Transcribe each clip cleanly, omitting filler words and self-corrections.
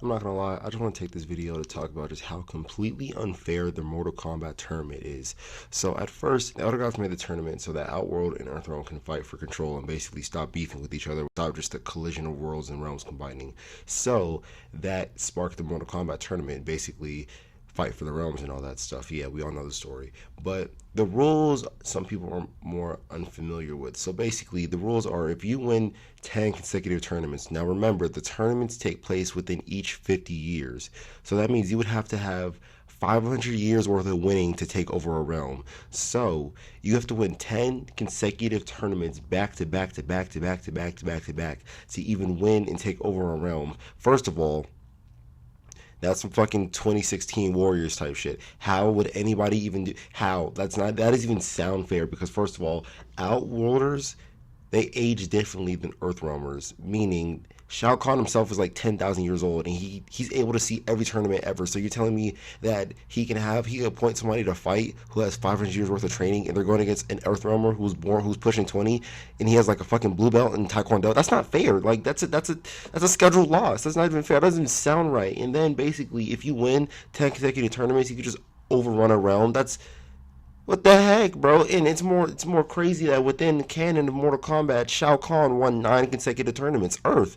I'm not gonna lie, I just want to take this video to talk about just how completely unfair the Mortal Kombat tournament is. So at first, the Elder Gods made the tournament so that Outworld and Earthrealm can fight for control and basically stop beefing with each other, stop just the collision of worlds and realms combining. So that sparked the Mortal Kombat tournament, basically fight for the realms and all that stuff. Yeah, we all know the story. But the rules, some people are more unfamiliar with. So basically, the rules are if you win 10 consecutive tournaments. Now remember, the tournaments take place within each 50 years. So that means you would have to have 500 years worth of winning to take over a realm. So you have to win 10 consecutive tournaments back to back to back to back to back to back to back to even win and take over a realm. First of all, that's some fucking 2016 Warriors type shit. How would anybody even do? How? That doesn't even sound fair because first of all, Outworlders, they age differently than Earthrealmers, meaning Shao Kahn himself is like 10,000 years old and he's able to see every tournament ever. So you're telling me that he can appoint somebody to fight who has 500 years worth of training and they're going against an Earthrealmer who's pushing 20 and he has like a fucking blue belt in Taekwondo? That's not fair. Like that's a scheduled loss. That's not even fair. That doesn't sound right. And then basically if you win 10 consecutive tournaments, you could just overrun a realm. That's what the heck, bro? And it's more crazy that within canon of Mortal Kombat, Shao Kahn won 9 consecutive tournaments. Earth,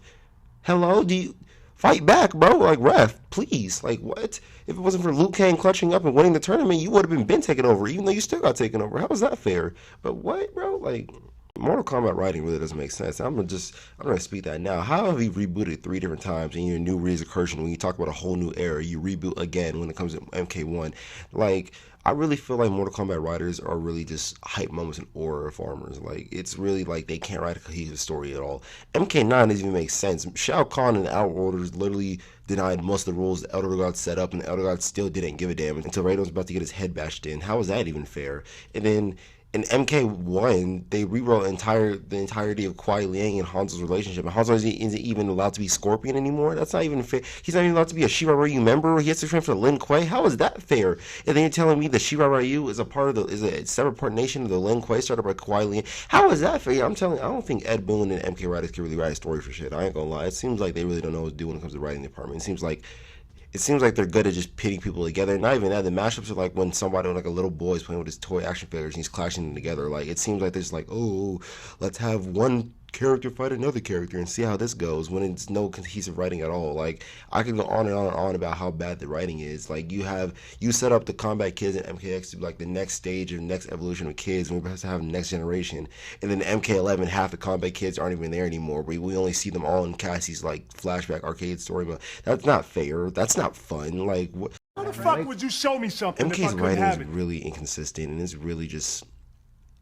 hello, do you fight back, bro? Like, ref, please. Like, what? If it wasn't for Liu Kang clutching up and winning the tournament, you would have been taken over, even though you still got taken over. How is that fair? But what, bro? Like, Mortal Kombat writing really doesn't make sense. I'm gonna speak that now. How have you rebooted 3 different times and your new recursion? When you talk about a whole new era, you reboot again when it comes to MK1. Like, I really feel like Mortal Kombat writers are really just hype moments and aura farmers. Like, it's really like they can't write a cohesive story at all. MK9 doesn't even make sense. Shao Kahn and the Outworlders literally denied most of the rules the Elder Gods set up, and the Elder Gods still didn't give a damn until Raiden was about to get his head bashed in. How is that even fair? And then in MK1, they rewrote the entirety of Kuai Liang and Hanzo's relationship. And Hanzo isn't even allowed to be Scorpion anymore. That's not even fair. He's not even allowed to be a Shirai Ryu member. He has to train for Lin Kuei. How is that fair? And then you're telling me that Shirai Ryu is a separate part nation of the Lin Kuei started by Kuai Liang. How is that fair? I don't think Ed Boon and MK writers can really write a story for shit. I ain't gonna lie. It seems like they really don't know what to do when it comes to writing the department. It seems like they're good at just pitting people together. Not even that. The mashups are like when somebody, like a little boy, is playing with his toy action figures and he's clashing them together. Like, it seems like they're just like, oh, let's have one character fight another character and see how this goes when it's no cohesive writing at all. Like, I could go on and on and on about how bad the writing is. Like, you set up the combat kids in MKX to be like the next stage or next evolution of kids, and we're supposed to have the next generation. And then MK11, half the combat kids aren't even there anymore. We only see them all in Cassie's like flashback arcade story mode. That's not fair. That's not fun. Like, what? How the fuck would you show me something if I MK's couldn't writing have is it? really inconsistent and it's really just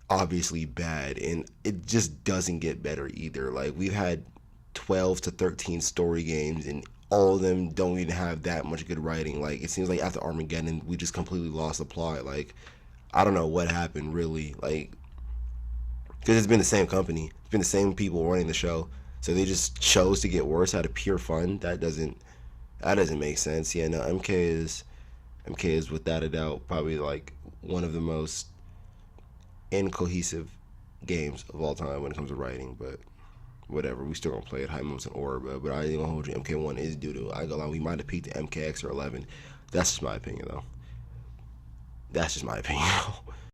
obviously bad, and it just doesn't get better either. Like, we've had 12 to 13 story games and all of them don't even have that much good writing. Like, it seems like after Armageddon we just completely lost the plot. Like, I don't know what happened really, like, because it's been the same company, it's been the same people running the show, so they just chose to get worse out of pure fun. That doesn't make sense. Yeah, no, MK is without a doubt probably like one of the most incohesive games of all time when it comes to writing, but whatever, we still gonna play it. High moments and aura, but I ain't gonna hold you. MK1 is due to, I go lie, we might have peaked at MKX or 11. That's just my opinion though.